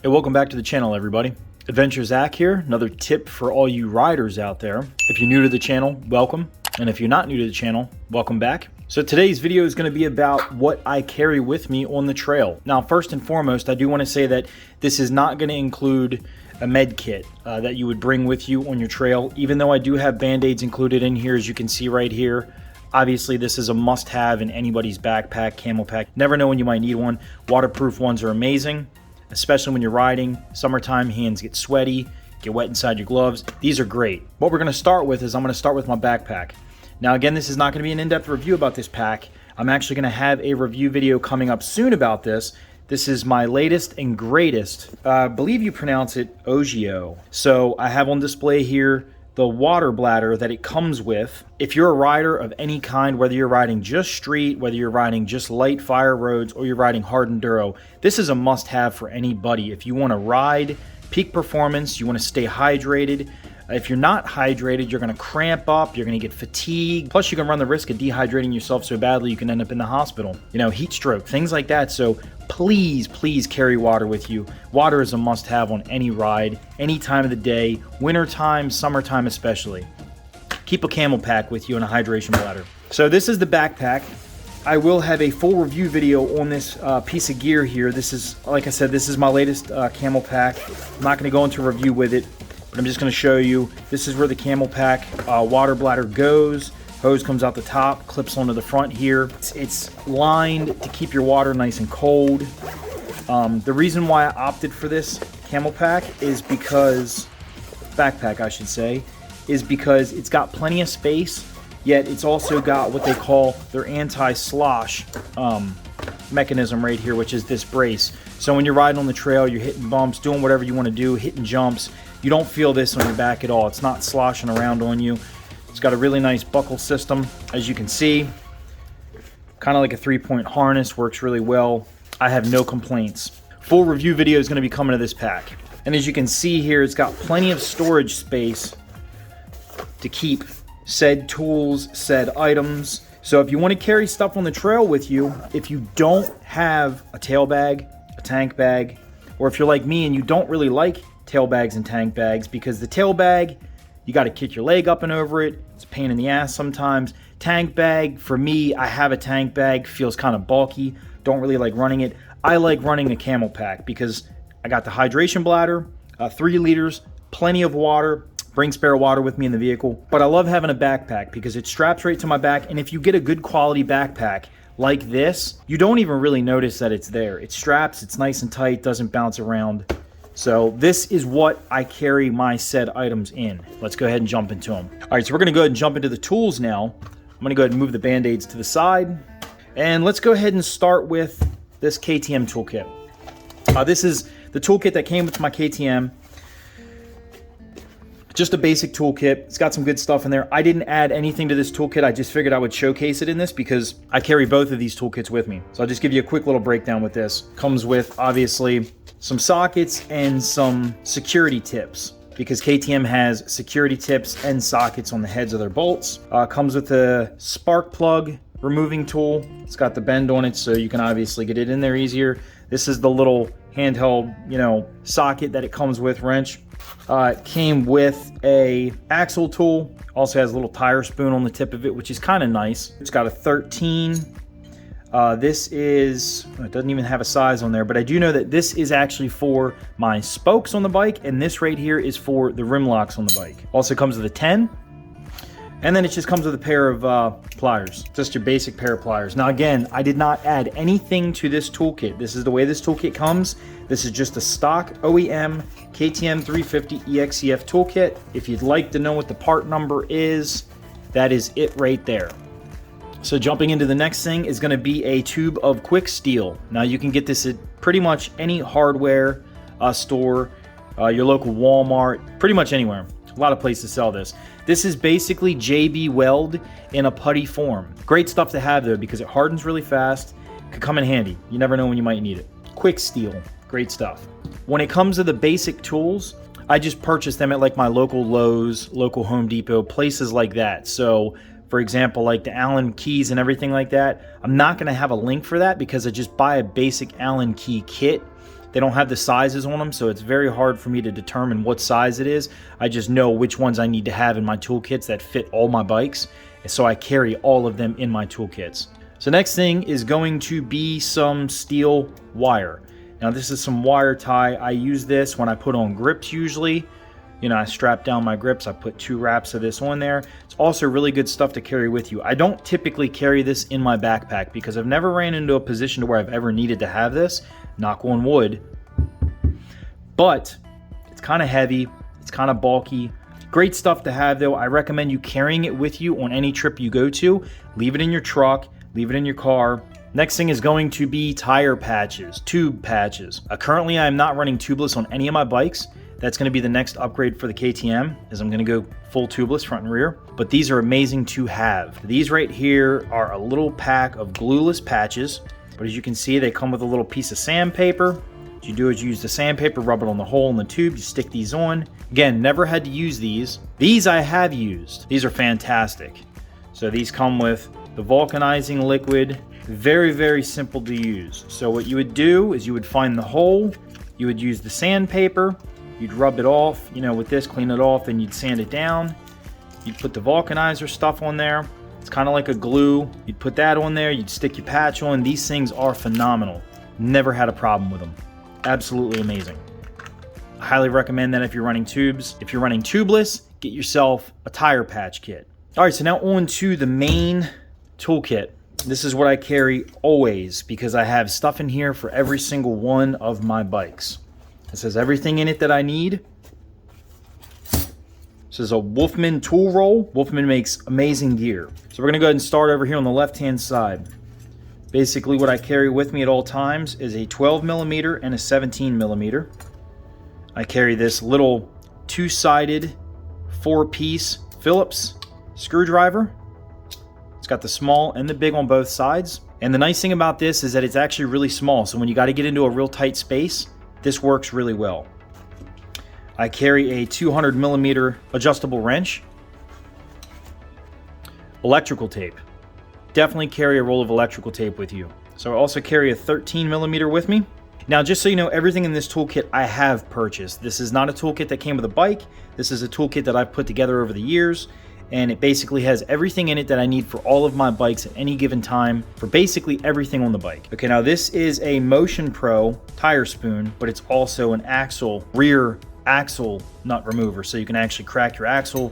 Hey, welcome back to the channel, everybody. Adventure Zach here. Another tip for all you riders out there. If you're new to the channel, welcome. And if you're not new to the channel, welcome back. So today's video is going to be about what I carry with me on the trail. Now, first and foremost, I do want to say that this is not going to include a med kit that you would bring with you on your trail, even though I do have band-aids included in here, as you can see right here. Obviously, this is a must-have in anybody's backpack, Camel Pack. Never know when you might need one. Waterproof ones are amazing, especially when you're riding. Summertime, hands get sweaty, get wet inside your gloves. These are great. What we're going to start with is I'm going to start with my backpack. Now, again, this is not going to be an in-depth review about this pack. I'm actually going to have a review video coming up soon about this. This is my latest and greatest. I believe you pronounce it Ogio. So I have on display here the water bladder that it comes with. If you're a rider of any kind, whether you're riding just street, whether you're riding just light fire roads, or you're riding hard enduro, this is a must-have for anybody. If you want to ride peak performance, you want to stay hydrated. If you're not hydrated, you're going to cramp up, you're going to get fatigued. Plus, you can run the risk of dehydrating yourself so badly you can end up in the hospital. You know, heat stroke, things like that. So please, please carry water with you. Water is a must-have on any ride, any time of the day, wintertime, summertime especially. Keep a Camel Pack with you and a hydration bladder. So this is the backpack. I will have a full review video on this piece of gear here. This is, like I said, this is my latest Camel Pack. I'm not going to go into a review with it, but I'm just going to show you. This is where the Camel Pack water bladder goes. Hose comes out the top, clips onto the front here. It's lined to keep your water nice and cold. The reason why I opted for this Camel Pack is because, backpack I should say, is because it's got plenty of space, yet it's also got what they call their anti-slosh mechanism right here, which is this brace. So when you're riding on the trail, you're hitting bumps, doing whatever you want to do, hitting jumps, you don't feel this on your back at all. It's not sloshing around on you. It's got a really nice buckle system, as you can see. Kind of like a 3-point harness, works really well. I have no complaints. Full review video is going to be coming to this pack. And as you can see here, it's got plenty of storage space to keep said tools, said items. So if you want to carry stuff on the trail with you, if you don't have a tail bag, a tank bag, or if you're like me and you don't really like tail bags and tank bags, because the tail bag, you got to kick your leg up and over it. It's a pain in the ass sometimes. Tank bag, for me, I have a tank bag, feels kind of bulky. Don't really like running it. I like running a Camel Pack because I got the hydration bladder, 3 liters, plenty of water. Bring spare water with me in the vehicle. But I love having a backpack because it straps right to my back. And if you get a good quality backpack like this, you don't even really notice that it's there. It straps, it's nice and tight, doesn't bounce around. So this is what I carry my said items in. Let's go ahead and jump into them. All right, so we're going to go ahead and jump into the tools now. I'm going to go ahead and move the band-aids to the side. And let's go ahead and start with this KTM Toolkit. This is the toolkit that came with my KTM. Just a basic toolkit. It's got some good stuff in there. I didn't add anything to this toolkit. I just figured I would showcase it in this because I carry both of these toolkits with me. So I'll just give you a quick little breakdown with this. Comes with, obviously, some sockets and some security tips because KTM has security tips and sockets on the heads of their bolts. Comes with a spark plug removing tool. It's got the bend on it so you can obviously get it in there easier. This is the little handheld, socket that it comes with, wrench. It came with a axle tool. Also has a little tire spoon on the tip of it, which is kind of nice. It's got a 13. This is, it doesn't even have a size on there, but I do know that this is actually for my spokes on the bike, and this right here is for the rim locks on the bike. Also comes with a 10. And then it just comes with a pair of pliers, just your basic pair of pliers. Now again, I did not add anything to this toolkit. This is the way this toolkit comes. This is just a stock OEM KTM 350 EXCF toolkit. If you'd like to know what the part number is, that is it right there. So jumping into the next thing is going to be a tube of quick steel. Now you can get this at pretty much any hardware store, your local Walmart, pretty much anywhere. A lot of places sell this. This is basically JB Weld in a putty form. Great stuff to have though because it hardens really fast. Could come in handy. You never know when you might need it. Quick steel, great stuff. When it comes to the basic tools, I just purchased them at like my local Lowe's, local Home Depot, places like that. So for example, like the Allen keys and everything like that, I'm not going to have a link for that because I just buy a basic Allen key kit They don't have the sizes on them, so it's very hard for me to determine what size it is. I just know which ones I need to have in my toolkits that fit all my bikes, and so I carry all of them in my toolkits. So next thing is going to be some steel wire. Now this is some wire tie. I use this when I put on grips usually. You know, I strap down my grips, I put 2 wraps of this on there. It's also really good stuff to carry with you. I don't typically carry this in my backpack because I've never ran into a position to where I've ever needed to have this, knock on wood. But it's kind of heavy, it's kind of bulky. Great stuff to have though. I recommend you carrying it with you on any trip you go to. Leave it in your truck, leave it in your car. Next thing is going to be tire patches, tube patches. Currently I am not running tubeless on any of my bikes. That's going to be the next upgrade for the KTM, is I'm going to go full tubeless front and rear. But these are amazing to have. These right here are a little pack of glueless patches. But as you can see, they come with a little piece of sandpaper. What you do is you use the sandpaper, rub it on the hole in the tube, you stick these on. Again, never had to use these. These I have used. These are fantastic. So these come with the vulcanizing liquid. Very, very simple to use. So what you would do is you would find the hole, you would use the sandpaper, you'd rub it off, you know, with this, clean it off, and you'd sand it down. You'd put the vulcanizer stuff on there. It's kind of like a glue. You'd put that on there, you'd stick your patch on. These things are phenomenal. Never had a problem with them. Absolutely amazing. I highly recommend that if you're running tubes. If you're running tubeless, get yourself a tire patch kit. All right, so now on to the main toolkit. This is what I carry always because I have stuff in here for every single one of my bikes. It says everything in it that I need. This is a Wolfman tool roll. Wolfman makes amazing gear. So we're going to go ahead and start over here on the left-hand side. Basically what I carry with me at all times is a 12mm and a 17mm. I carry this little 2-sided 4-piece Phillips screwdriver. It's got the small and the big on both sides. And the nice thing about this is that it's actually really small. So when you got to get into a real tight space, this works really well. I carry a 200mm adjustable wrench. Electrical tape. Definitely carry a roll of electrical tape with you. So I also carry a 13mm with me. Now, just so you know, everything in this toolkit I have purchased. This is not a toolkit that came with a bike. This is a toolkit that I've put together over the years. And it basically has everything in it that I need for all of my bikes at any given time for basically everything on the bike. Okay, now this is a Motion Pro tire spoon, but it's also an rear axle nut remover. So you can actually crack your axle,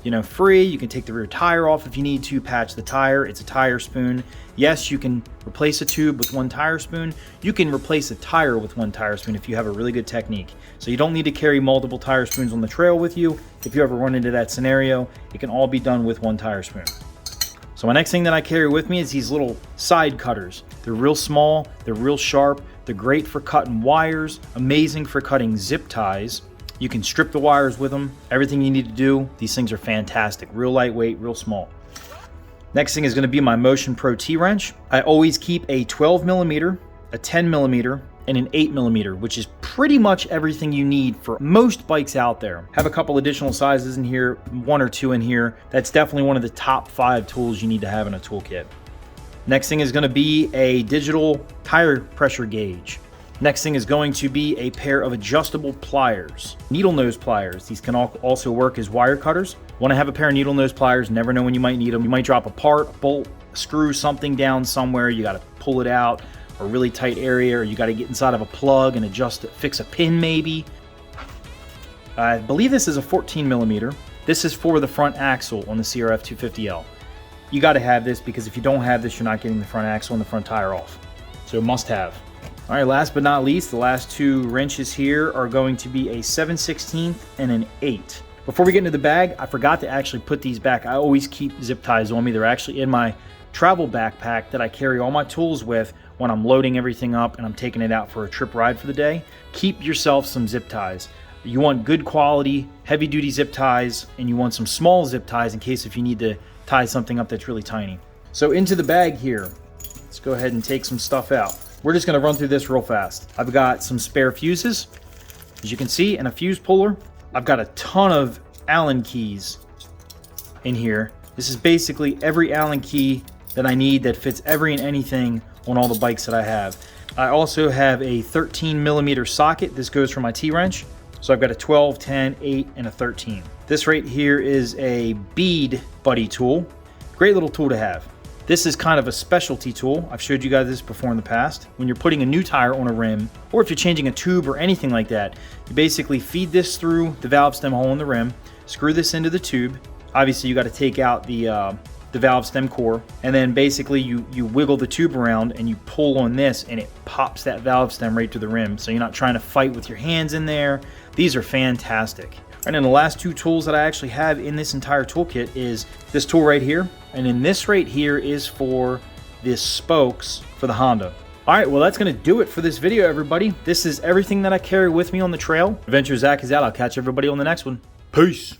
you know, free. You can take the rear tire off if you need to, patch the tire. It's a tire spoon. Yes, you can replace a tube with one tire spoon. You can replace a tire with one tire spoon if you have a really good technique. So you don't need to carry multiple tire spoons on the trail with you. If you ever run into that scenario, it can all be done with one tire spoon. So my next thing that I carry with me is these little side cutters. They're real small, they're real sharp, they're great for cutting wires, amazing for cutting zip ties. You can strip the wires with them, everything you need to do. These things are fantastic, real lightweight, real small. Next thing is going to be my Motion Pro T-wrench. I always keep a 12mm, a 10mm, and an 8mm, which is pretty much everything you need for most bikes out there. Have a couple additional sizes in here, 1 or 2 in here. That's definitely one of the top 5 tools you need to have in a toolkit. Next thing is going to be a digital tire pressure gauge. Next thing is going to be a pair of adjustable pliers, needle nose pliers. These can also work as wire cutters. Want to have a pair of needle nose pliers, never know when you might need them. You might drop a part, a bolt, a screw, something down somewhere, you got to pull it out, a really tight area, or you got to get inside of a plug and adjust it, fix a pin maybe. I believe this is a 14mm. This is for the front axle on the CRF 250L. You got to have this because if you don't have this, you're not getting the front axle and the front tire off. So must have. All right, last but not least, the last 2 wrenches here are going to be a 7/16 and an 8. Before we get into the bag, I forgot to actually put these back. I always keep zip ties on me. They're actually in my travel backpack that I carry all my tools with when I'm loading everything up and I'm taking it out for a trip ride for the day. Keep yourself some zip ties. You want good quality, heavy duty zip ties, and you want some small zip ties in case if you need to tie something up that's really tiny. So into the bag here, let's go ahead and take some stuff out. We're just gonna run through this real fast. I've got some spare fuses, as you can see, and a fuse puller. I've got a ton of Allen keys in here. This is basically every Allen key that I need that fits every and anything on all the bikes that I have. I also have a 13mm socket. This goes for my T-wrench. So I've got a 12, 10, 8, and a 13. This right here is a Bead buddy tool. Great little tool to have. This is kind of a specialty tool. I've showed you guys this before in the past. When you're putting a new tire on a rim, or if you're changing a tube or anything like that, you basically feed this through the valve stem hole in the rim, screw this into the tube. Obviously, you got to take out the valve stem core, and then basically you wiggle the tube around and you pull on this, and it pops that valve stem right to the rim. So you're not trying to fight with your hands in there. These are fantastic. And then the last two tools that I actually have in this entire toolkit is this tool right here, and then this right here is for the spokes for the Honda. All right, well, that's going to do it for this video, everybody. This is everything that I carry with me on the trail. Adventure Zach is out. I'll catch everybody on the next one. Peace.